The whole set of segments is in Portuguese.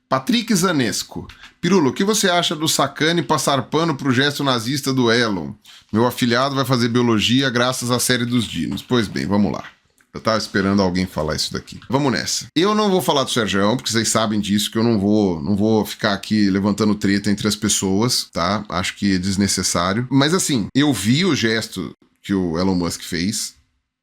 Patrick Zanesco. Pirulo, o que você acha do Sacani passar pano pro gesto nazista do Elon? Meu afilhado vai fazer biologia graças à série dos dinos. Pois bem, vamos lá. Eu tava esperando alguém falar isso daqui. Vamos nessa. Eu não vou falar do Sergião, porque vocês sabem disso, que eu não vou ficar aqui levantando treta entre as pessoas, tá? Acho que é desnecessário. Mas assim, eu vi o gesto que o Elon Musk fez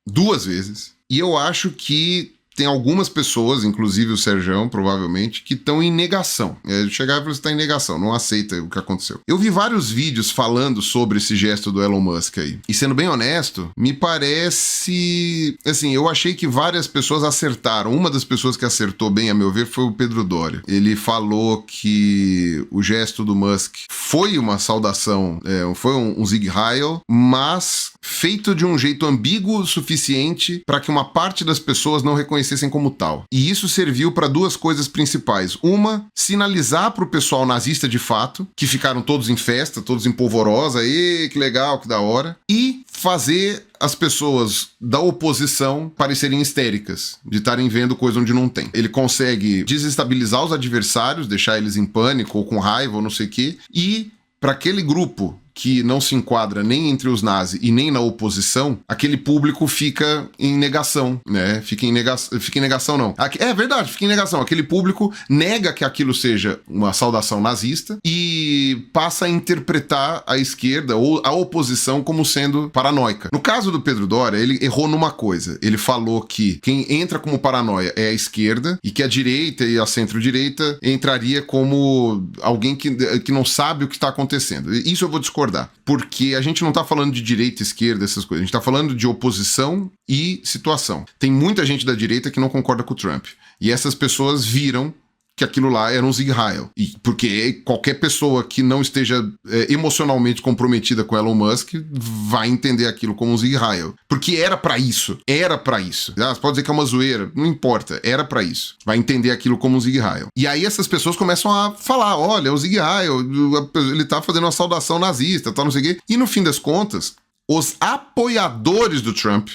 2 vezes, e eu acho que tem algumas pessoas, inclusive o Sergião, provavelmente, que estão em negação. Chegar e falar, você está em negação, não aceita o que aconteceu. Eu vi vários vídeos falando sobre esse gesto do Elon Musk aí. E sendo bem honesto, me parece... Assim, eu achei que várias pessoas acertaram. Uma das pessoas que acertou bem, a meu ver, foi o Pedro Doria. Ele falou que o gesto do Musk foi uma saudação, foi um Sieg Heil, mas feito de um jeito ambíguo o suficiente para que uma parte das pessoas não reconhecessem como tal. E isso serviu para 2 coisas principais. Uma, sinalizar para o pessoal nazista de fato, que ficaram todos em festa, todos em polvorosa, e que legal, que da hora. E fazer as pessoas da oposição parecerem histéricas, de estarem vendo coisa onde não tem. Ele consegue desestabilizar os adversários, deixar eles em pânico ou com raiva ou não sei o quê, e para aquele grupo que não se enquadra nem entre os nazis e nem na oposição, aquele público fica em negação, né? Fica em negação não. É verdade, fica em negação. Aquele público nega que aquilo seja uma saudação nazista e passa a interpretar a esquerda ou a oposição como sendo paranoica. No caso do Pedro Doria, ele errou numa coisa. Ele falou que quem entra como paranoia é a esquerda e que a direita e a centro-direita entraria como alguém que não sabe o que está acontecendo. Isso eu vou discordar. Porque a gente não tá falando de direita, esquerda, essas coisas. A gente tá falando de oposição e situação. Tem muita gente da direita que não concorda com o Trump. E essas pessoas viram que aquilo lá era um Sieg Heil. E porque qualquer pessoa que não esteja emocionalmente comprometida com Elon Musk vai entender aquilo como um Sieg Heil. Porque era pra isso. Era pra isso. Você pode dizer que é uma zoeira. Não importa. Era pra isso. Vai entender aquilo como um Sieg Heil. E aí essas pessoas começam a falar, olha, o Sieg Heil, ele tá fazendo uma saudação nazista, tal, não sei o quê. E no fim das contas, os apoiadores do Trump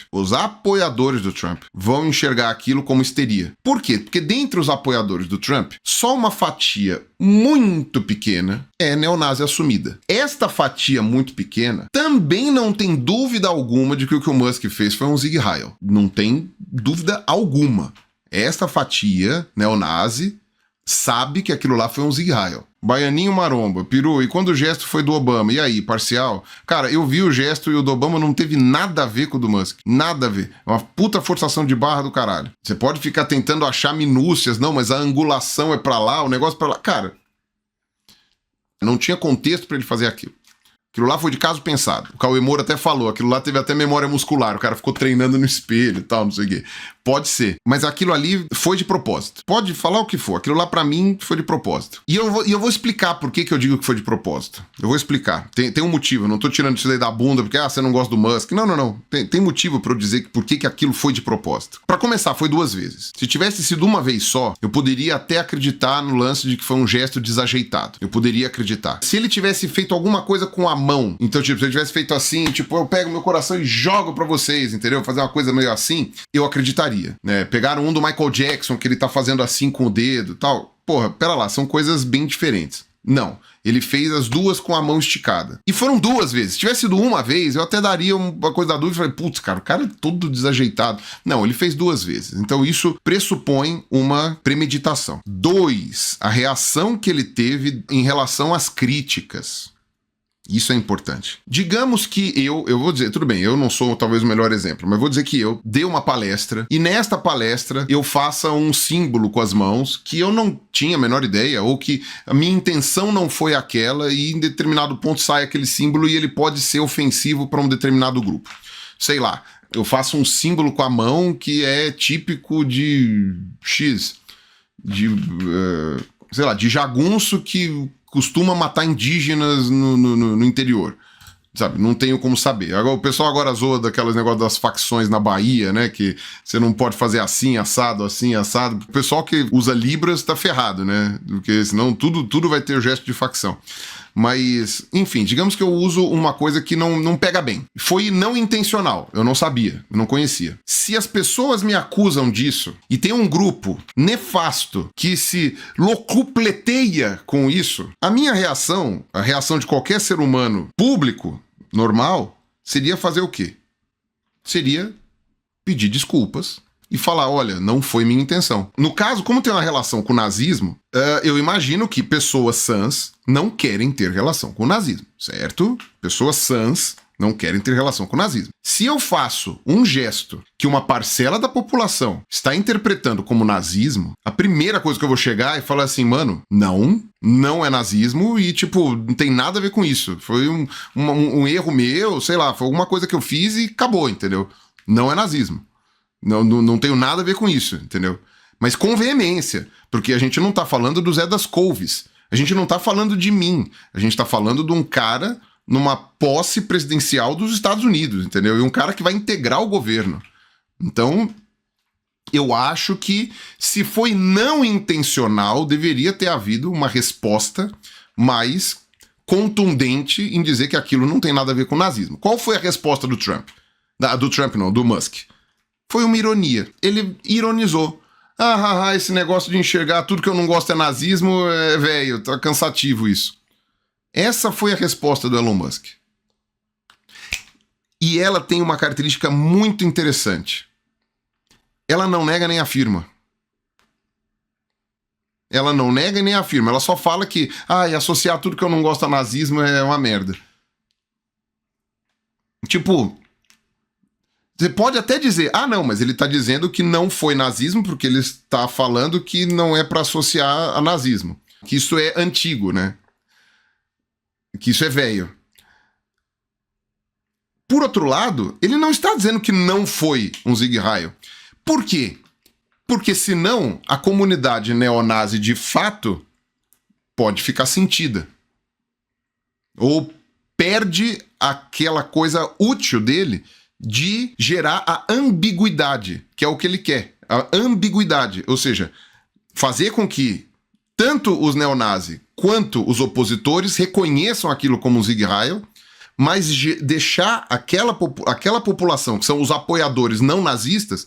vão enxergar aquilo como histeria. Por quê? Porque dentre os apoiadores do Trump, só uma fatia muito pequena é neonazi assumida. Esta fatia muito pequena também não tem dúvida alguma de que o Musk fez foi um Sieg Heil. Não tem dúvida alguma. Esta fatia neonazi sabe que aquilo lá foi um Sieg Heil. Baianinho Maromba, Peru, e quando o gesto foi do Obama? E aí, parcial? Cara, eu vi o gesto e o do Obama não teve nada a ver com o do Musk. Nada a ver. É uma puta forçação de barra do caralho. Você pode ficar tentando achar minúcias, não, mas a angulação é pra lá, o negócio pra lá. Cara, não tinha contexto pra ele fazer aquilo. Aquilo lá foi de caso pensado. O Cauê Moura até falou, aquilo lá teve até memória muscular, o cara ficou treinando no espelho e tal, não sei o quê. Pode ser, mas aquilo ali foi de propósito. Pode falar o que for, aquilo lá pra mim foi de propósito. E eu vou explicar por que eu digo que foi de propósito. Eu vou explicar. Tem um motivo, eu não tô tirando isso daí da bunda porque, você não gosta do Musk. Não. Tem motivo pra eu dizer por que aquilo foi de propósito. Pra começar, foi 2 vezes. Se tivesse sido uma vez só, eu poderia até acreditar no lance de que foi um gesto desajeitado. Eu poderia acreditar. Se ele tivesse feito alguma coisa com a mão, então, tipo, se ele tivesse feito assim, tipo, eu pego meu coração e jogo pra vocês, entendeu? Fazer uma coisa meio assim, eu acreditaria. Né? Pegaram um do Michael Jackson, que ele tá fazendo assim com o dedo e tal. Porra, pera lá, são coisas bem diferentes. Não, ele fez as 2 com a mão esticada. E foram 2 vezes. Se tivesse sido uma vez, eu até daria uma coisa da dúvida e falei, putz, cara, o cara é todo desajeitado. Não, ele fez 2 vezes. Então isso pressupõe uma premeditação. 2, a reação que ele teve em relação às críticas. Isso é importante. Digamos que eu vou dizer, tudo bem, eu não sou talvez o melhor exemplo, mas vou dizer que eu dei uma palestra e nesta palestra eu faça um símbolo com as mãos que eu não tinha a menor ideia ou que a minha intenção não foi aquela e em determinado ponto sai aquele símbolo e ele pode ser ofensivo para um determinado grupo. Sei lá, eu faço um símbolo com a mão que é típico de X, sei lá, de jagunço que costuma matar indígenas no interior, sabe? Não tenho como saber. O pessoal agora zoa daqueles negócios das facções na Bahia, né? Que você não pode fazer assim, assado. O pessoal que usa Libras tá ferrado, né? Porque senão tudo vai ter gesto de facção. Mas, enfim, digamos que eu uso uma coisa que não pega bem. Foi não intencional, eu não sabia, eu não conhecia. Se as pessoas me acusam disso, e tem um grupo nefasto que se locupleteia com isso, a minha reação, a reação de qualquer ser humano público, normal, seria fazer o quê? Seria pedir desculpas e falar, olha, não foi minha intenção. No caso, como tem uma relação com o nazismo, eu imagino que pessoas sãs não querem ter relação com o nazismo, certo? Pessoas sãs não querem ter relação com o nazismo. Se eu faço um gesto que uma parcela da população está interpretando como nazismo, a primeira coisa que eu vou chegar é falar assim, mano, não é nazismo e, tipo, não tem nada a ver com isso. Foi um erro meu, sei lá, foi alguma coisa que eu fiz e acabou, entendeu? Não é nazismo. Não tenho nada a ver com isso, entendeu? Mas com veemência, porque a gente não tá falando do Zé das Couves, a gente não tá falando de mim, a gente tá falando de um cara numa posse presidencial dos Estados Unidos, entendeu? E um cara que vai integrar o governo. Então, eu acho que se foi não intencional, deveria ter havido uma resposta mais contundente em dizer que aquilo não tem nada a ver com nazismo. Qual foi a resposta do Trump? Do Musk. Foi uma ironia. Ele ironizou. Esse negócio de enxergar tudo que eu não gosto é nazismo, velho, tá cansativo isso. Essa foi a resposta do Elon Musk. E ela tem uma característica muito interessante. Ela não nega nem afirma. Ela não nega nem afirma. Ela só fala que associar tudo que eu não gosto a nazismo é uma merda. Tipo, você pode até dizer, não, mas ele tá dizendo que não foi nazismo porque ele está falando que não é para associar a nazismo. Que isso é antigo, né? Que isso é velho. Por outro lado, ele não está dizendo que não foi um Sieg Heil. Por quê? Porque senão a comunidade neonazi de fato pode ficar sentida. Ou perde aquela coisa útil dele de gerar a ambiguidade, que é o que ele quer. A ambiguidade, ou seja, fazer com que tanto os neonazis quanto os opositores reconheçam aquilo como um Sieg Heil, mas deixar aquela população, que são os apoiadores não nazistas,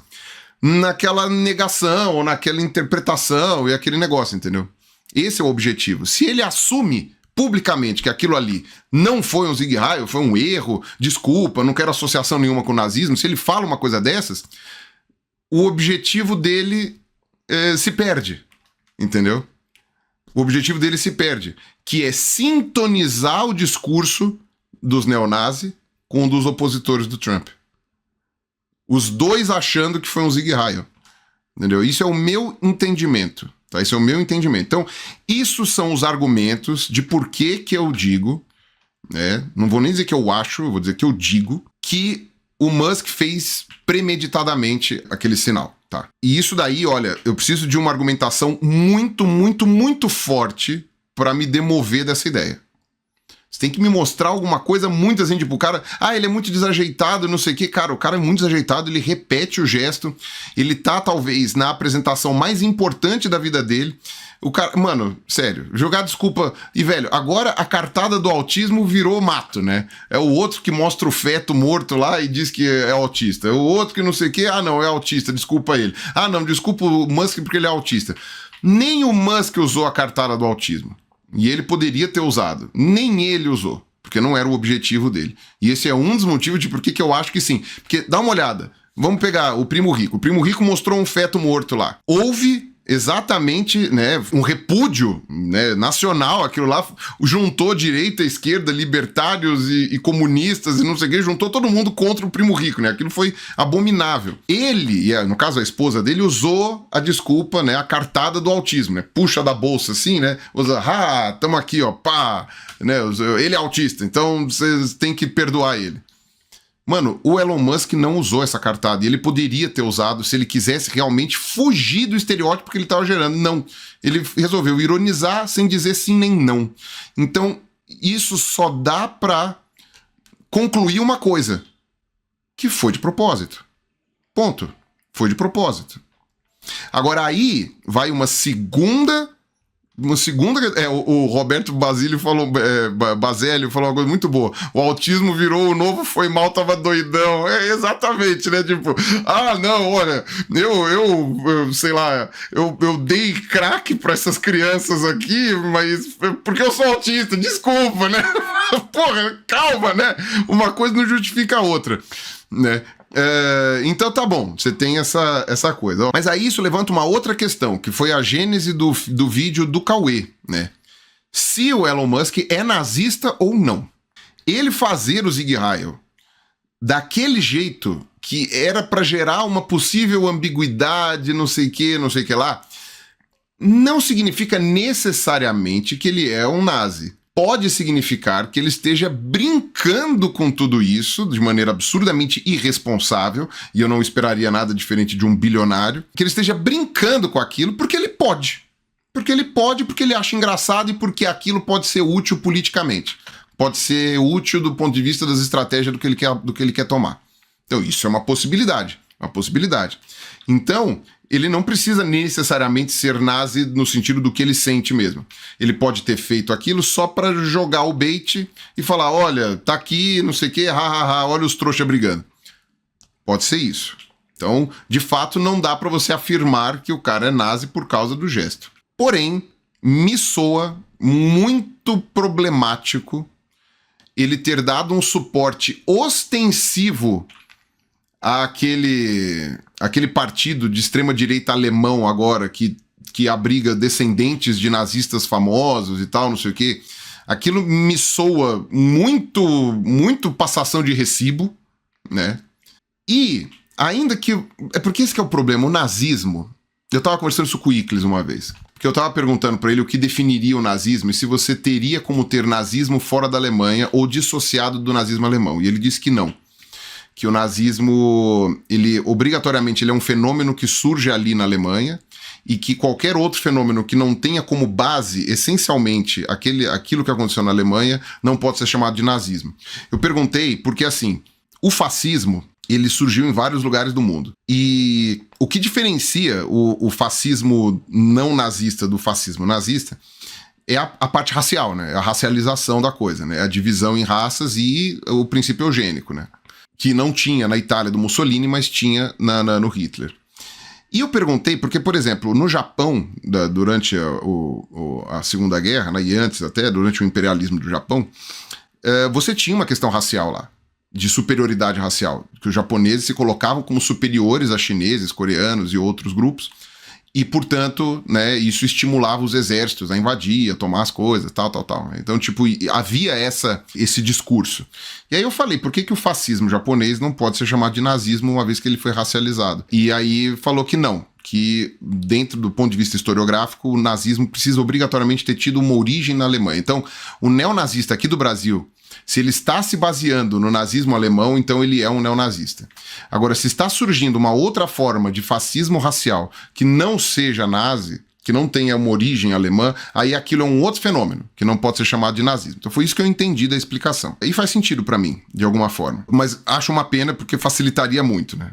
naquela negação, ou naquela interpretação e aquele negócio, entendeu? Esse é o objetivo. Se ele assume publicamente que aquilo ali não foi um Sieg Heil, foi um erro, desculpa, não quero associação nenhuma com o nazismo, se ele fala uma coisa dessas, o objetivo dele se perde, entendeu? O objetivo dele se perde, que é sintonizar o discurso dos neonazis com o dos opositores do Trump. Os dois achando que foi um Sieg Heil, entendeu? Isso é o meu entendimento. Tá? Esse é o meu entendimento. Então, isso são os argumentos de por que eu digo, né? Não vou nem dizer que eu acho, eu vou dizer que eu digo, que o Musk fez premeditadamente aquele sinal. Tá? E isso daí, olha, eu preciso de uma argumentação muito, muito, muito forte para me demover dessa ideia. Você tem que me mostrar alguma coisa muito assim, tipo, o cara, ele é muito desajeitado, não sei o quê. Cara, o cara é muito desajeitado, ele repete o gesto, ele tá, talvez, na apresentação mais importante da vida dele. O cara, mano, sério, jogar desculpa. E, velho, agora a cartada do autismo virou mato, né? É o outro que mostra o feto morto lá e diz que é autista. É o outro que não sei o quê, não, é autista, desculpa ele. Não, desculpa o Musk porque ele é autista. Nem o Musk usou a cartada do autismo. E ele poderia ter usado. Nem ele usou, porque não era o objetivo dele. E esse é um dos motivos de por que eu acho que sim. Porque, dá uma olhada, vamos pegar o Primo Rico. O Primo Rico mostrou um feto morto lá. Houve exatamente, né, um repúdio, né, nacional, aquilo lá juntou direita, esquerda, libertários e comunistas e não sei o que, juntou todo mundo contra o Primo Rico, né, aquilo foi abominável. Ele, e no caso a esposa dele, usou a desculpa, né, a cartada do autismo, né, puxa da bolsa assim, né, usa, tamo aqui, ó, pá, né, ele é autista, então vocês têm que perdoar ele. Mano, o Elon Musk não usou essa cartada e ele poderia ter usado se ele quisesse realmente fugir do estereótipo que ele estava gerando. Não, ele resolveu ironizar sem dizer sim nem não. Então, isso só dá pra concluir uma coisa, que foi de propósito. Ponto. Foi de propósito. Agora aí vai uma segunda Uma segunda, o Roberto Basílio falou, Basélio falou uma coisa muito boa. O autismo virou o novo foi mal, tava doidão. É exatamente, né? Tipo, não, olha, eu sei lá, eu dei crack pra essas crianças aqui, mas porque eu sou autista, desculpa, né? Porra, calma, né? Uma coisa não justifica a outra, né? Então tá bom, você tem essa coisa. Mas aí isso levanta uma outra questão, que foi a gênese do vídeo do Cauê, né? Se o Elon Musk é nazista ou não. Ele fazer o Sieg Heil daquele jeito que era para gerar uma possível ambiguidade, não sei o que lá, não significa necessariamente que ele é um nazi. Pode significar que ele esteja brincando com tudo isso de maneira absurdamente irresponsável, e eu não esperaria nada diferente de um bilionário, que ele esteja brincando com aquilo porque ele pode. Porque ele pode, porque ele acha engraçado e porque aquilo pode ser útil politicamente. Pode ser útil do ponto de vista das estratégias do que ele quer tomar. Então isso é uma possibilidade. Uma possibilidade. Então, ele não precisa necessariamente ser nazi no sentido do que ele sente mesmo. Ele pode ter feito aquilo só para jogar o bait e falar, olha, tá aqui, não sei o quê, olha os trouxas brigando. Pode ser isso. Então, de fato, não dá para você afirmar que o cara é nazi por causa do gesto. Porém, me soa muito problemático ele ter dado um suporte ostensivo aquele partido de extrema-direita alemão agora que abriga descendentes de nazistas famosos e tal, não sei o quê. Aquilo me soa muito passação de recibo, né? E, ainda que... É porque esse que é o problema, o nazismo... Eu tava conversando isso com o Icles uma vez, porque eu tava perguntando pra ele o que definiria o nazismo e se você teria como ter nazismo fora da Alemanha ou dissociado do nazismo alemão. E ele disse que não. Que o nazismo, ele obrigatoriamente ele é um fenômeno que surge ali na Alemanha e que qualquer outro fenômeno que não tenha como base, essencialmente, aquilo que aconteceu na Alemanha, não pode ser chamado de nazismo. Eu perguntei porque, assim, o fascismo, ele surgiu em vários lugares do mundo. E o que diferencia o fascismo não nazista do fascismo nazista é a parte racial, né? A racialização da coisa, né? A divisão em raças e o princípio eugênico, né? Que não tinha na Itália do Mussolini, mas tinha no Hitler. E eu perguntei, porque, por exemplo, no Japão, durante a Segunda Guerra, né, e antes até, durante o imperialismo do Japão, você tinha uma questão racial lá, de superioridade racial, que os japoneses se colocavam como superiores a chineses, coreanos e outros grupos, e, portanto, né, isso estimulava os exércitos a invadir, a tomar as coisas, tal. Então, tipo, havia esse discurso. E aí eu falei, por que o fascismo japonês não pode ser chamado de nazismo uma vez que ele foi racializado? E aí falou que não, que dentro do ponto de vista historiográfico, o nazismo precisa obrigatoriamente ter tido uma origem na Alemanha. Então, o neonazista aqui do Brasil, se ele está se baseando no nazismo alemão, então ele é um neonazista. Agora, se está surgindo uma outra forma de fascismo racial que não seja nazi, que não tenha uma origem alemã, aí aquilo é um outro fenômeno, que não pode ser chamado de nazismo. Então foi isso que eu entendi da explicação. E faz sentido para mim, de alguma forma. Mas acho uma pena porque facilitaria muito, né,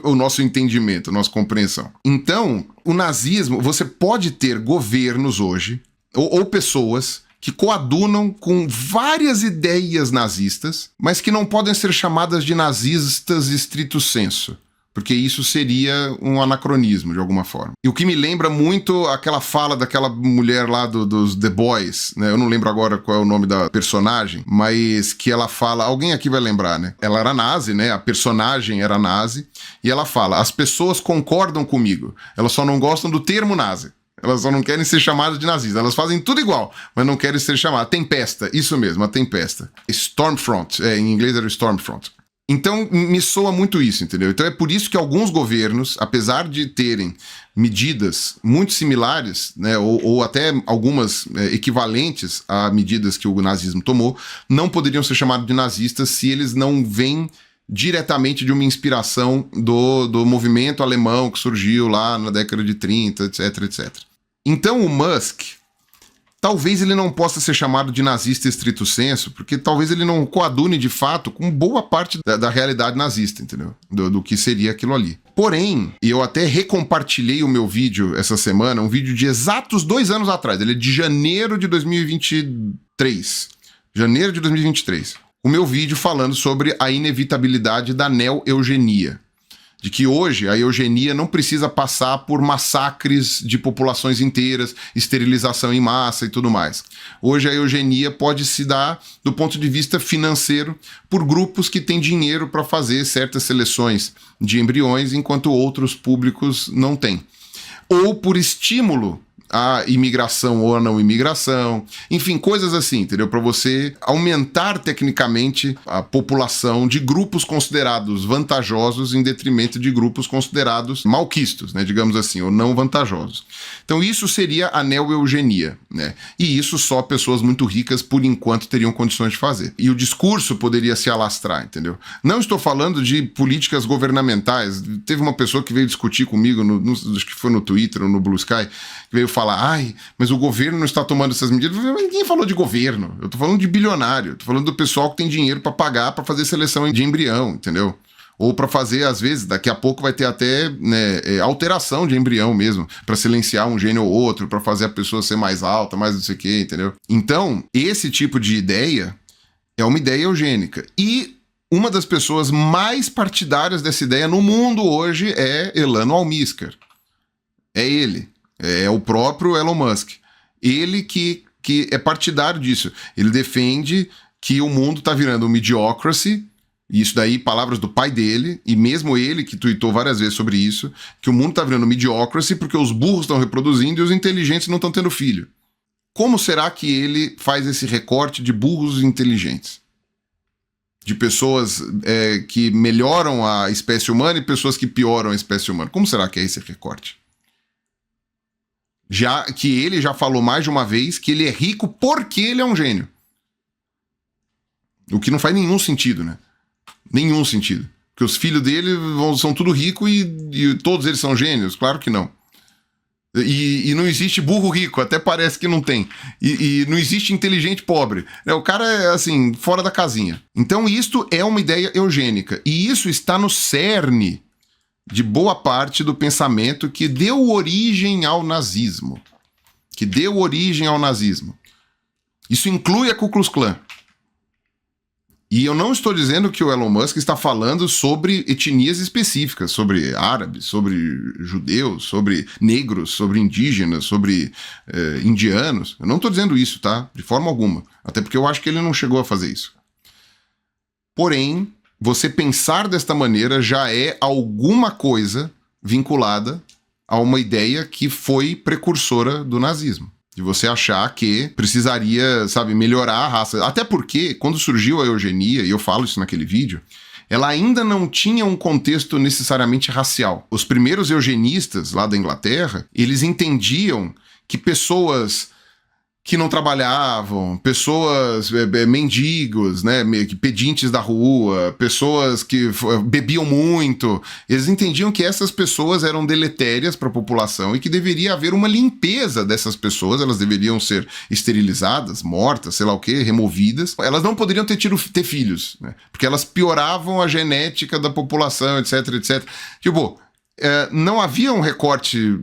o nosso entendimento, a nossa compreensão. Então, o nazismo, você pode ter governos hoje, ou pessoas que coadunam com várias ideias nazistas, mas que não podem ser chamadas de nazistas estrito sensu, porque isso seria um anacronismo, de alguma forma. E o que me lembra muito aquela fala daquela mulher lá dos The Boys, né? Eu não lembro agora qual é o nome da personagem, mas que ela fala, alguém aqui vai lembrar, né? Ela era nazi, né? A personagem era nazi, e ela fala, as pessoas concordam comigo, elas só não gostam do termo nazi. Elas só não querem ser chamadas de nazistas. Elas fazem tudo igual, mas não querem ser chamadas. Tempesta, isso mesmo, a tempesta. Stormfront, em inglês era Stormfront. Então, me soa muito isso, entendeu? Então é por isso que alguns governos, apesar de terem medidas muito similares, né, ou até algumas equivalentes a medidas que o nazismo tomou, não poderiam ser chamados de nazistas se eles não vêm diretamente de uma inspiração do movimento alemão que surgiu lá na década de 30, etc. Então o Musk, Talvez ele não possa ser chamado de nazista estrito sensu, porque talvez ele não coadune de fato com boa parte da realidade nazista, entendeu? Do que seria aquilo ali. Porém, e eu até recompartilhei o meu vídeo essa semana, um vídeo de exatos 2 anos atrás, ele é de janeiro de 2023. Janeiro de 2023. O meu vídeo falando sobre a inevitabilidade da neo-eugenia. De que hoje a eugenia não precisa passar por massacres de populações inteiras, esterilização em massa e tudo mais. Hoje a eugenia pode se dar, do ponto de vista financeiro, por grupos que têm dinheiro para fazer certas seleções de embriões, enquanto outros públicos não têm. Ou por estímulo a imigração ou a não imigração, enfim, coisas assim, entendeu? Para você aumentar tecnicamente a população de grupos considerados vantajosos em detrimento de grupos considerados malquistos, né, digamos assim, ou não vantajosos. Então isso seria a neo-eugenia, né? E isso só pessoas muito ricas, por enquanto, teriam condições de fazer. E o discurso poderia se alastrar, entendeu? Não estou falando de políticas governamentais. Teve uma pessoa que veio discutir comigo, acho que foi no Twitter ou no Blue Sky, que veio falar, ai, mas o governo não está tomando essas medidas. Ninguém falou de governo. Eu tô falando de bilionário. Tô falando do pessoal que tem dinheiro para pagar para fazer seleção de embrião, entendeu? Ou para fazer, às vezes, daqui a pouco vai ter até, né, alteração de embrião mesmo, para silenciar um gene ou outro, para fazer a pessoa ser mais alta, mais não sei o quê, entendeu? Então, esse tipo de ideia é uma ideia eugênica. E uma das pessoas mais partidárias dessa ideia no mundo hoje é Elon Musk. É ele. É o próprio Elon Musk. Ele que é partidário disso. Ele defende que o mundo está virando um mediocrity, e isso daí, palavras do pai dele, e mesmo ele que tweetou várias vezes sobre isso, que o mundo está virando mediocrity porque os burros estão reproduzindo e os inteligentes não estão tendo filho. Como será que ele faz esse recorte de burros inteligentes? De pessoas que melhoram a espécie humana e pessoas que pioram a espécie humana. Como será que é esse recorte? Já que ele já falou mais de uma vez que ele é rico porque ele é um gênio. O que não faz nenhum sentido, né? Nenhum sentido. Porque os filhos dele são tudo ricos e todos eles são gênios? Claro que não. E não existe burro rico, até parece que não tem. E não existe inteligente pobre. O cara é, assim, fora da casinha. Então isto é uma ideia eugênica. E isso está no cerne de boa parte do pensamento que deu origem ao nazismo. Isso inclui a Ku Klux Klan. E eu não estou dizendo que o Elon Musk está falando sobre etnias específicas, sobre árabes, sobre judeus, sobre negros, sobre indígenas, sobre indianos. Eu não estou dizendo isso, tá? De forma alguma. Até porque eu acho que ele não chegou a fazer isso. Porém, você pensar desta maneira já é alguma coisa vinculada a uma ideia que foi precursora do nazismo. De você achar que precisaria, sabe, melhorar a raça. Até porque, quando surgiu a eugenia, e eu falo isso naquele vídeo, ela ainda não tinha um contexto necessariamente racial. Os primeiros eugenistas lá da Inglaterra, eles entendiam que pessoas que não trabalhavam, pessoas mendigos, né, pedintes da rua, pessoas que bebiam muito, eles entendiam que essas pessoas eram deletérias para a população e que deveria haver uma limpeza dessas pessoas, elas deveriam ser esterilizadas, mortas, sei lá o que, removidas. Elas não poderiam ter filhos, né, porque elas pioravam a genética da população, etc, etc. Tipo, não havia um recorte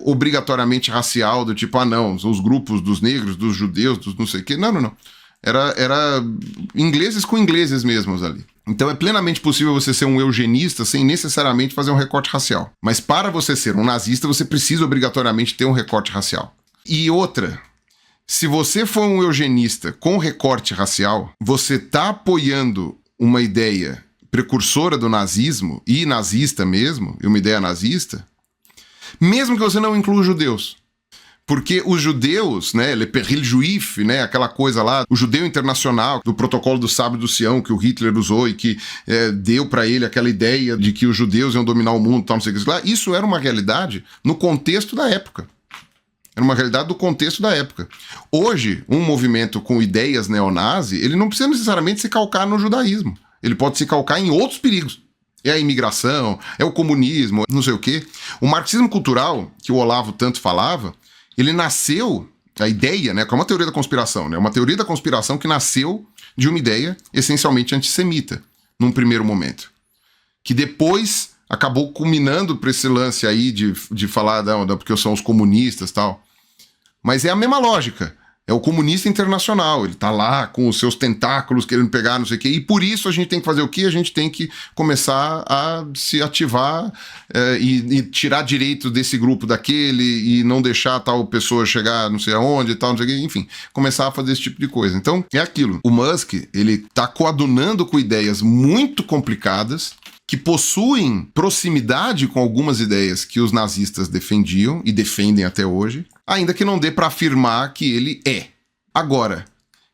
obrigatoriamente racial, do tipo, não, são os grupos dos negros, dos judeus, dos não sei o quê. Não. Era ingleses com ingleses mesmos ali. Então é plenamente possível você ser um eugenista sem necessariamente fazer um recorte racial. Mas para você ser um nazista, você precisa obrigatoriamente ter um recorte racial. E outra, se você for um eugenista com recorte racial, você está apoiando uma ideia precursora do nazismo, e nazista mesmo, e uma ideia nazista, mesmo que você não inclua os judeus. Porque os judeus, né, le péril juif, né, aquela coisa lá, o judeu internacional, do protocolo do sábio do Sião, que o Hitler usou e que deu para ele aquela ideia de que os judeus iam dominar o mundo, tal, não sei o que lá, isso era uma realidade no contexto da época. Era uma realidade do contexto da época. Hoje, um movimento com ideias neonazi, ele não precisa necessariamente se calcar no judaísmo. Ele pode se calcar em outros perigos. É a imigração, é o comunismo, não sei o quê. O marxismo cultural, que o Olavo tanto falava, ele nasceu a ideia, né, que é uma teoria da conspiração, né, uma teoria da conspiração que nasceu de uma ideia essencialmente antissemita, num primeiro momento, que depois acabou culminando para esse lance aí de falar, não, porque são os comunistas e tal. Mas é a mesma lógica. É o comunista internacional. Ele tá lá com os seus tentáculos querendo pegar não sei o quê. E por isso a gente tem que fazer o quê? A gente tem que começar a se ativar e tirar direito desse grupo daquele e não deixar tal pessoa chegar não sei aonde e tal, não sei o quê. Enfim, começar a fazer esse tipo de coisa. Então, é aquilo. O Musk, ele tá coadunando com ideias muito complicadas que possuem proximidade com algumas ideias que os nazistas defendiam e defendem até hoje, ainda que não dê para afirmar que ele é. Agora,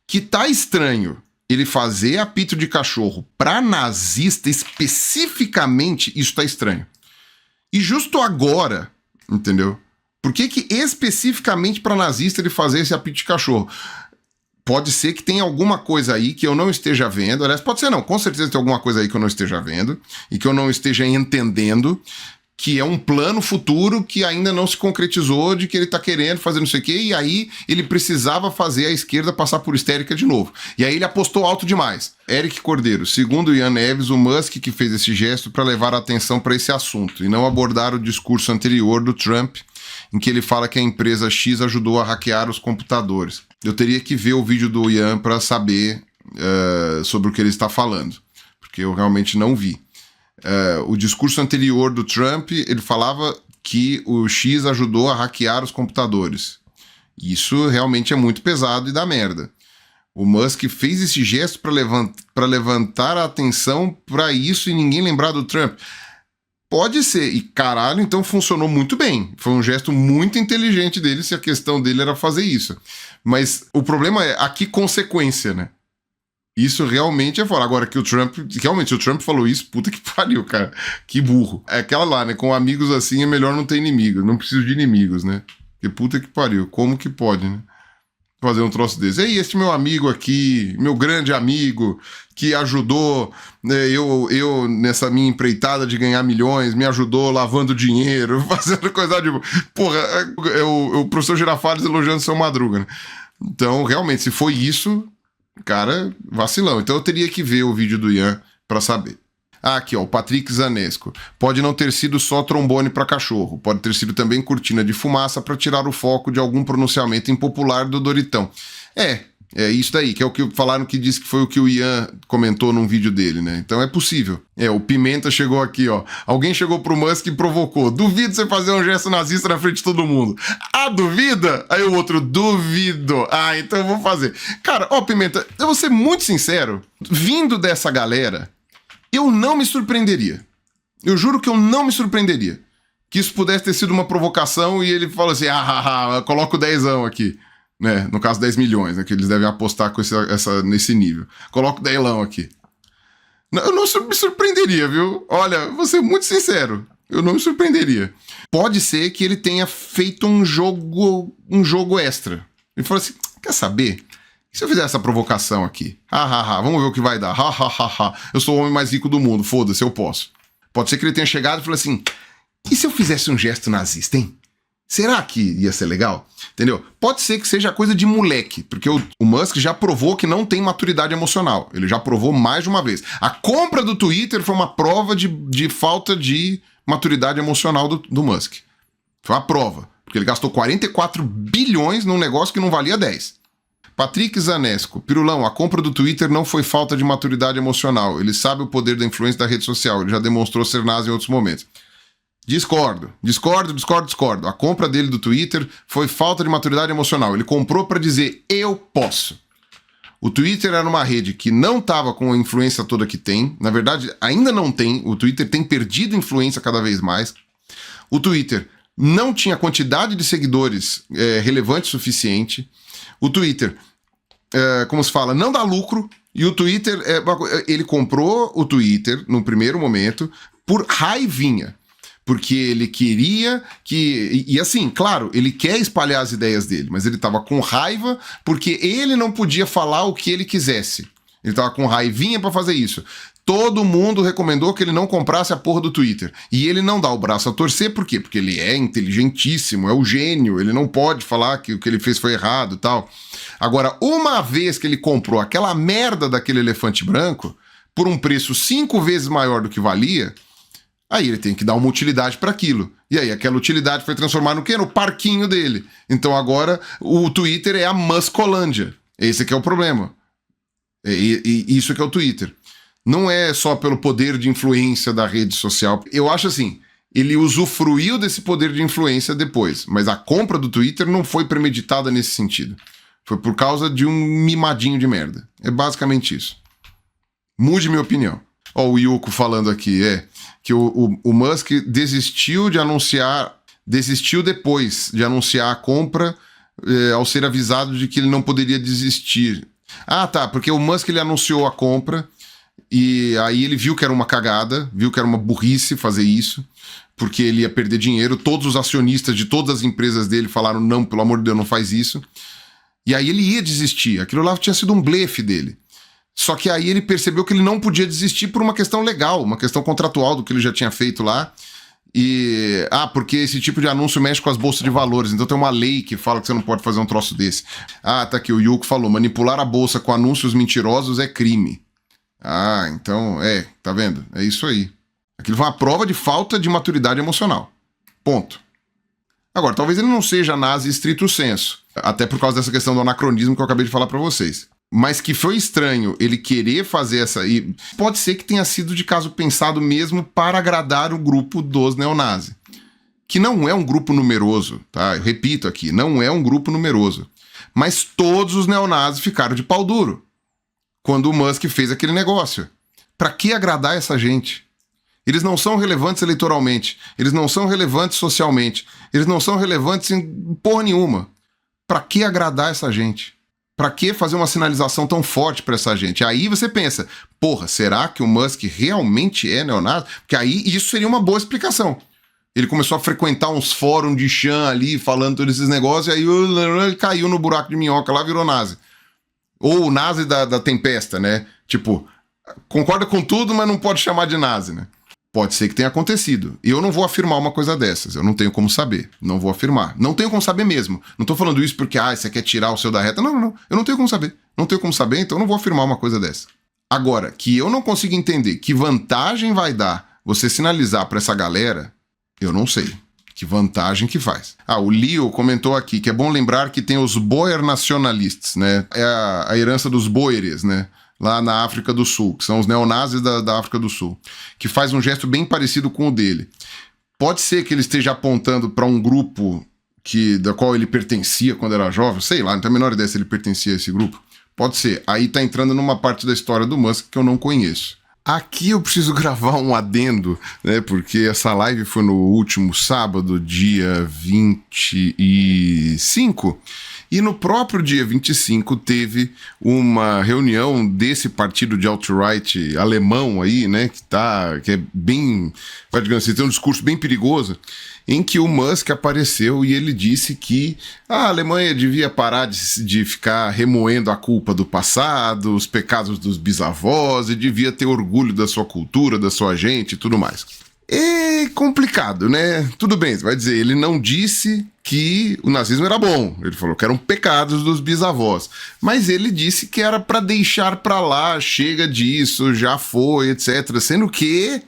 que tá estranho ele fazer apito de cachorro para nazista especificamente, isso tá estranho. E justo agora, entendeu? Por que especificamente para nazista ele fazer esse apito de cachorro? Pode ser que tenha alguma coisa aí que eu não esteja vendo. Aliás, pode ser não. Com certeza tem alguma coisa aí que eu não esteja vendo e que eu não esteja entendendo, que é um plano futuro que ainda não se concretizou, de que ele tá querendo fazer não sei o quê, e aí ele precisava fazer a esquerda passar por histérica de novo. E aí ele apostou alto demais. Eric Cordeiro, segundo Ian Neves, o Musk que fez esse gesto para levar a atenção para esse assunto e não abordar o discurso anterior do Trump, em que ele fala que a empresa X ajudou a hackear os computadores. Eu teria que ver o vídeo do Ian para saber sobre o que ele está falando, porque eu realmente não vi. O discurso anterior do Trump, ele falava que o X ajudou a hackear os computadores. Isso realmente é muito pesado e dá merda. O Musk fez esse gesto para levantar a atenção para isso e ninguém lembrar do Trump. Pode ser, e caralho, então funcionou muito bem. Foi um gesto muito inteligente dele, se a questão dele era fazer isso. Mas o problema é a que consequência, né? Isso realmente é fora. Agora que o Trump, realmente, se o Trump falou isso, puta que pariu, cara. Que burro. É aquela lá, né? Com amigos assim é melhor não ter inimigos. Não preciso de inimigos, né? Que puta que pariu. Como que pode, né? Fazer um troço desse. Ei, esse meu amigo aqui, meu grande amigo, que ajudou eu nessa minha empreitada de ganhar milhões, me ajudou lavando dinheiro, fazendo coisa de... Porra, é o professor Girafales elogiando o seu Madruga, né? Então, realmente, se foi isso, cara, vacilão. Então eu teria que ver o vídeo do Ian pra saber. Aqui, ó, o Patrick Zanesco. Pode não ter sido só trombone para cachorro, pode ter sido também cortina de fumaça para tirar o foco de algum pronunciamento impopular do Doritão. É isso daí, que é o que falaram que disse que foi o que o Ian comentou num vídeo dele, né? Então é possível. O Pimenta chegou aqui, ó. Alguém chegou pro Musk e provocou. Duvido você fazer um gesto nazista na frente de todo mundo. Ah, duvida? Aí o outro, duvido. Ah, então eu vou fazer. Cara, ó, Pimenta, eu vou ser muito sincero. Vindo dessa galera, eu não me surpreenderia. Eu juro que eu não me surpreenderia que isso pudesse ter sido uma provocação e ele falou assim, coloca o 10ão aqui, né? No caso 10 milhões, né? Que eles devem apostar com nesse nível. Coloca o 10ão aqui. Eu não me surpreenderia, viu? Olha, vou ser muito sincero. Eu não me surpreenderia. Pode ser que ele tenha feito um jogo extra. Ele falou assim, quer saber? E se eu fizer essa provocação aqui? Vamos ver o que vai dar. Eu sou o homem mais rico do mundo, foda-se, eu posso. Pode ser que ele tenha chegado e falou assim, e se eu fizesse um gesto nazista, hein? Será que ia ser legal? Entendeu? Pode ser que seja coisa de moleque, porque o Musk já provou que não tem maturidade emocional. Ele já provou mais de uma vez. A compra do Twitter foi uma prova de falta de maturidade emocional do Musk. Foi uma prova, porque ele gastou 44 bilhões num negócio que não valia 10. Patrick Zanesco. Pirulão, a compra do Twitter não foi falta de maturidade emocional. Ele sabe o poder da influência da rede social. Ele já demonstrou ser nazi em outros momentos. Discordo. A compra dele do Twitter foi falta de maturidade emocional. Ele comprou para dizer, eu posso. O Twitter era uma rede que não estava com a influência toda que tem. Na verdade, ainda não tem. O Twitter tem perdido influência cada vez mais. O Twitter não tinha quantidade de seguidores relevante o suficiente. O Twitter, como se fala, não dá lucro. E o Twitter, ele comprou o Twitter, no primeiro momento, por raivinha. Porque ele queria que... E assim, claro, ele quer espalhar as ideias dele, mas ele estava com raiva porque ele não podia falar o que ele quisesse. Ele estava com raivinha para fazer isso. Todo mundo recomendou que ele não comprasse a porra do Twitter. E ele não dá o braço a torcer, por quê? Porque ele é inteligentíssimo, é o gênio, ele não pode falar que o que ele fez foi errado e tal. Agora, uma vez que ele comprou aquela merda daquele elefante branco, por um preço 5 vezes maior do que valia, aí ele tem que dar uma utilidade para aquilo. E aí aquela utilidade foi transformada no quê? No parquinho dele. Então agora o Twitter é a Muscolândia. Esse que é o problema. Isso que é o Twitter. Não é só pelo poder de influência da rede social. Eu acho assim, ele usufruiu desse poder de influência depois, mas a compra do Twitter não foi premeditada nesse sentido. Foi por causa de um mimadinho de merda. É basicamente isso. Mude minha opinião. Ó, o Yuko falando aqui, que o Musk desistiu depois de anunciar a compra ao ser avisado de que ele não poderia desistir. Ah, tá, porque o Musk ele anunciou a compra e aí ele viu que era uma cagada, viu que era uma burrice fazer isso, porque ele ia perder dinheiro. Todos os acionistas de todas as empresas dele falaram, não, pelo amor de Deus, não faz isso. E aí ele ia desistir. Aquilo lá tinha sido um blefe dele. Só que aí ele percebeu que ele não podia desistir por uma questão legal, uma questão contratual do que ele já tinha feito lá. Porque esse tipo de anúncio mexe com as bolsas de valores, então tem uma lei que fala que você não pode fazer um troço desse. Ah, tá aqui, o Yuko falou, manipular a bolsa com anúncios mentirosos é crime. Ah, então, tá vendo? É isso aí. Aquilo foi uma prova de falta de maturidade emocional. Ponto. Agora, talvez ele não seja nazi estrito sensu, até por causa dessa questão do anacronismo que eu acabei de falar pra vocês. Mas que foi estranho ele querer fazer essa... E pode ser que tenha sido de caso pensado mesmo para agradar o grupo dos neonazis. Que não é um grupo numeroso, tá? Eu repito aqui, não é um grupo numeroso. Mas todos os neonazis ficaram de pau duro quando o Musk fez aquele negócio. Para que agradar essa gente? Eles não são relevantes eleitoralmente, eles não são relevantes socialmente, eles não são relevantes em porra nenhuma. Para que agradar essa gente? Para que fazer uma sinalização tão forte para essa gente? Aí você pensa, porra, será que o Musk realmente é neonazi? Porque aí isso seria uma boa explicação. Ele começou a frequentar uns fóruns de chã ali, falando todos esses negócios, e aí ele caiu no buraco de minhoca lá, virou nazi. Ou o nazi da tempesta, né? Tipo, concorda com tudo, mas não pode chamar de nazi, né? Pode ser que tenha acontecido. E eu não vou afirmar uma coisa dessas. Eu não tenho como saber. Não vou afirmar. Não tenho como saber mesmo. Não tô falando isso porque, você quer tirar o seu da reta. Não. Eu não tenho como saber. Não tenho como saber, então eu não vou afirmar uma coisa dessa. Agora, que eu não consigo entender que vantagem vai dar você sinalizar pra essa galera, eu não sei. Que vantagem que faz. O Leo comentou aqui que é bom lembrar que tem os Boer nacionalistas, né? É a herança dos Boeres, né? Lá na África do Sul, que são os neonazis da África do Sul, que faz um gesto bem parecido com o dele. Pode ser que ele esteja apontando para um grupo da qual ele pertencia quando era jovem, sei lá, não tenho a menor ideia se ele pertencia a esse grupo. Pode ser. Aí tá entrando numa parte da história do Musk que eu não conheço. Aqui eu preciso gravar um adendo, né, porque essa live foi no último sábado, dia 25, e no próprio dia 25 teve uma reunião desse partido de alt-right alemão aí, né, que é bem, digamos assim, tem um discurso bem perigoso, em que o Musk apareceu e ele disse que a Alemanha devia parar de ficar remoendo a culpa do passado, os pecados dos bisavós, e devia ter orgulho da sua cultura, da sua gente e tudo mais. É complicado, né? Tudo bem, você vai dizer, ele não disse que o nazismo era bom, ele falou que eram pecados dos bisavós, mas ele disse que era para deixar para lá, chega disso, já foi, etc. Sendo que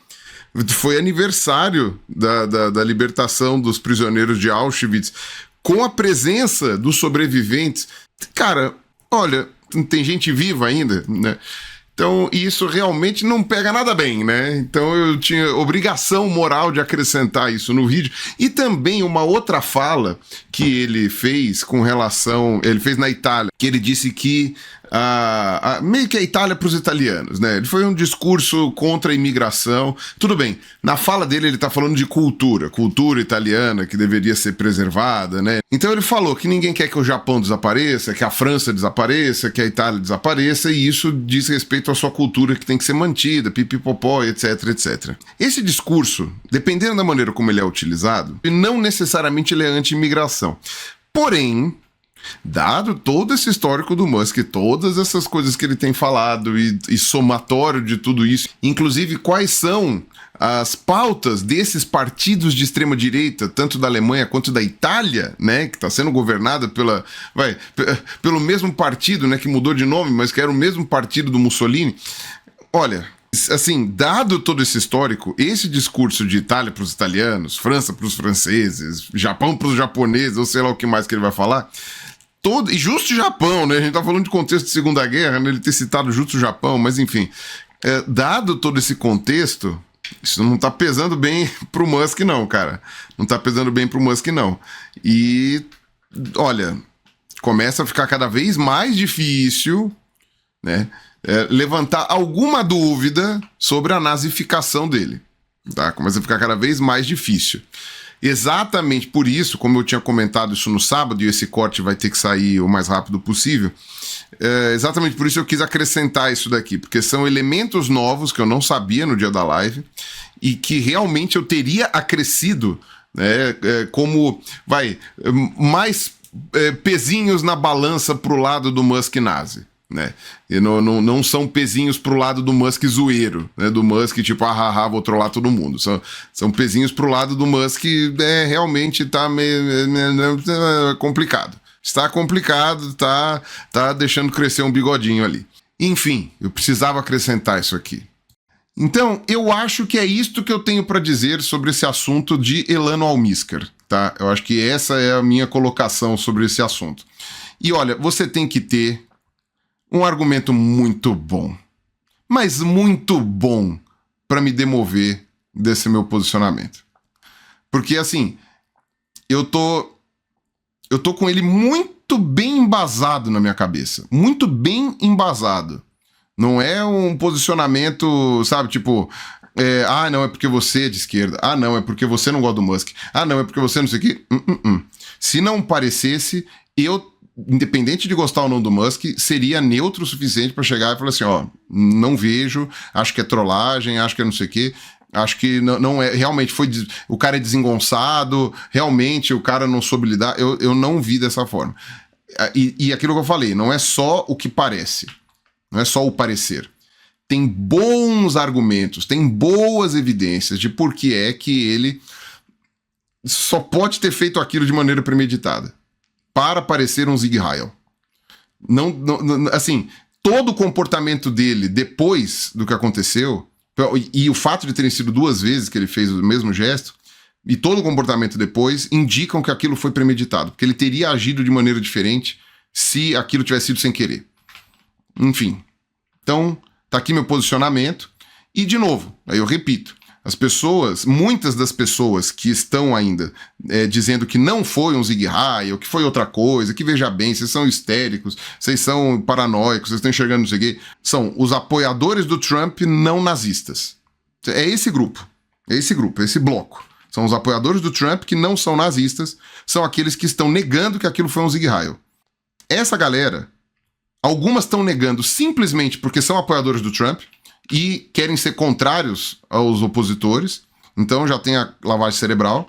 foi aniversário da libertação dos prisioneiros de Auschwitz, com a presença dos sobreviventes. Cara, olha, tem gente viva ainda, né? Então, isso realmente não pega nada bem, né? Então, eu tinha obrigação moral de acrescentar isso no vídeo. E também uma outra fala que ele fez com relação... Ele fez na Itália, que ele disse que meio que a Itália para os italianos, né? Ele foi um discurso contra a imigração. Tudo bem, na fala dele ele tá falando de cultura italiana que deveria ser preservada, né? Então ele falou que ninguém quer que o Japão desapareça, que a França desapareça, que a Itália desapareça, e isso diz respeito à sua cultura que tem que ser mantida, pipipopó, etc, etc. Esse discurso, dependendo da maneira como ele é utilizado, não necessariamente ele é anti-imigração. Porém, Dado todo esse histórico do Musk, todas essas coisas que ele tem falado e somatório de tudo isso, inclusive quais são as pautas desses partidos de extrema-direita, tanto da Alemanha quanto da Itália, né, que está sendo governada pelo mesmo partido, né, que mudou de nome, mas que era o mesmo partido do Mussolini. Olha, assim, dado todo esse histórico, esse discurso de Itália para os italianos, França para os franceses, Japão para os japoneses, ou sei lá o que mais que ele vai falar, e justo o Japão, né, a gente tá falando de contexto de Segunda Guerra, né, ele ter citado justo o Japão, mas enfim, dado todo esse contexto, isso não tá pesando bem pro Musk não, cara. Não tá pesando bem pro Musk não. E, olha, começa a ficar cada vez mais difícil, né, levantar alguma dúvida sobre a nazificação dele. Tá? Começa a ficar cada vez mais difícil. Exatamente por isso, como eu tinha comentado isso no sábado, e esse corte vai ter que sair o mais rápido possível, exatamente por isso eu quis acrescentar isso daqui, porque são elementos novos que eu não sabia no dia da live e que realmente eu teria acrescido, né, como, mais pezinhos na balança pro lado do Musk nazi. Né? E não são pezinhos pro lado do Musk zoeiro, né? Do Musk tipo, vou trollar todo mundo. São pezinhos pro lado do Musk, realmente tá meio complicado. Está complicado, tá deixando crescer um bigodinho ali. Enfim, eu precisava acrescentar isso aqui. Então, eu acho que é isto que eu tenho para dizer sobre esse assunto de Elano Almisker, tá? Eu acho que essa é a minha colocação sobre esse assunto. E olha, você tem que ter um argumento muito bom, mas muito bom, para me demover desse meu posicionamento. Porque, assim, eu tô com ele muito bem embasado na minha cabeça. Muito bem embasado. Não é um posicionamento, sabe, tipo, não, é porque você é de esquerda. Ah, não, é porque você não gosta do Musk. Ah, não, é porque você não sei o quê. Se não parecesse, eu, independente de gostar ou não do Musk, seria neutro o suficiente para chegar e falar assim, não vejo, acho que é trollagem, acho que é não sei o quê, acho que não é, realmente o cara é desengonçado, realmente o cara não soube lidar, eu não vi dessa forma. E aquilo que eu falei, não é só o que parece, não é só o parecer. Tem bons argumentos, tem boas evidências de por que é que ele só pode ter feito aquilo de maneira premeditada. Para parecer um Sieg Heil. Assim, todo o comportamento dele depois do que aconteceu, e o fato de terem sido 2 vezes que ele fez o mesmo gesto, e todo o comportamento depois, indicam que aquilo foi premeditado, porque ele teria agido de maneira diferente se aquilo tivesse sido sem querer. Enfim. Então, tá aqui meu posicionamento. E, de novo, aí eu repito, muitas das pessoas que estão ainda dizendo que não foi um Sieg Heil, que foi outra coisa, que veja bem, vocês são histéricos, vocês são paranoicos, vocês estão enxergando isso aqui, são os apoiadores do Trump não nazistas. É esse grupo, esse bloco. São os apoiadores do Trump que não são nazistas, são aqueles que estão negando que aquilo foi um Sieg Heil. Essa galera, algumas estão negando simplesmente porque são apoiadores do Trump, e querem ser contrários aos opositores, então já tem a lavagem cerebral,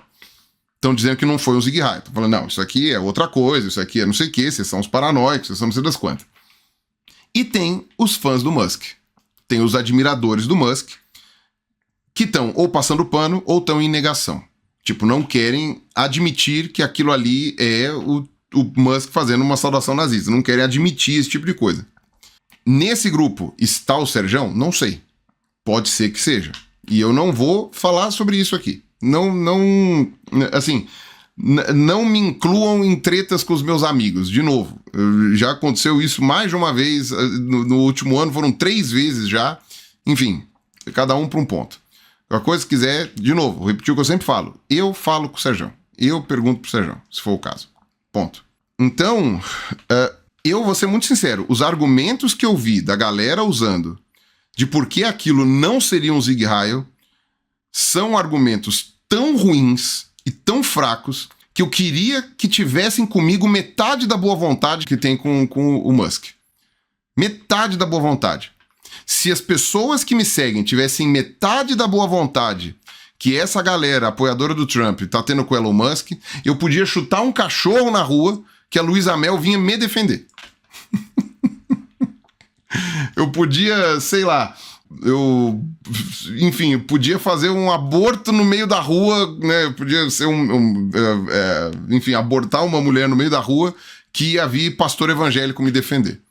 estão dizendo que não foi um Sieg Heil, estão falando, não, isso aqui é outra coisa, isso aqui é não sei o que, vocês são os paranoicos, vocês são não sei das quantas. E tem os fãs do Musk, tem os admiradores do Musk, que estão ou passando pano ou estão em negação. Tipo, não querem admitir que aquilo ali é o Musk fazendo uma saudação nazista, não querem admitir esse tipo de coisa. Nesse grupo está o Serjão? Não sei. Pode ser que seja. E eu não vou falar sobre isso aqui. Não me incluam em tretas com os meus amigos. De novo, já aconteceu isso mais de uma vez. No último ano foram 3 vezes já. Enfim, cada um para um ponto. Qualquer coisa que quiser, de novo, vou repetir o que eu sempre falo. Eu falo com o Serjão. Eu pergunto pro Serjão, se for o caso. Ponto. Então, eu vou ser muito sincero, os argumentos que eu vi da galera usando de por que aquilo não seria um Sieg Heil são argumentos tão ruins e tão fracos que eu queria que tivessem comigo metade da boa vontade que tem com o Musk. Metade da boa vontade. Se as pessoas que me seguem tivessem metade da boa vontade que essa galera apoiadora do Trump tá tendo com o Elon Musk, eu podia chutar um cachorro na rua que a Luísa Mel vinha me defender. Eu podia, sei lá, enfim, eu podia fazer um aborto no meio da rua, né? Eu podia ser enfim, abortar uma mulher no meio da rua que ia vir pastor evangélico me defender.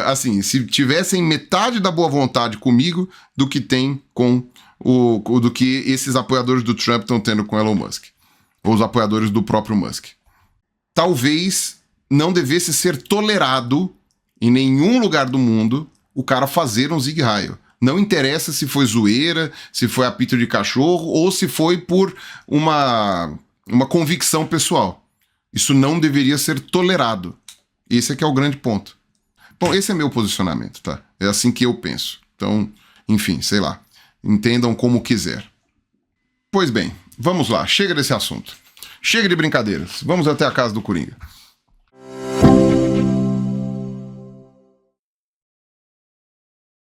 Assim, se tivessem metade da boa vontade comigo do que tem com do que esses apoiadores do Trump estão tendo com Elon Musk, ou os apoiadores do próprio Musk. Talvez não devesse ser tolerado em nenhum lugar do mundo o cara fazer um zigue-raio. Não interessa se foi zoeira, se foi apito de cachorro ou se foi por uma convicção pessoal. Isso não deveria ser tolerado. Esse é que é o grande ponto. Bom, esse é meu posicionamento, tá? É assim que eu penso. Então, enfim, sei lá. Entendam como quiser. Pois bem, vamos lá. Chega desse assunto. Chega de brincadeiras. Vamos até a casa do Coringa.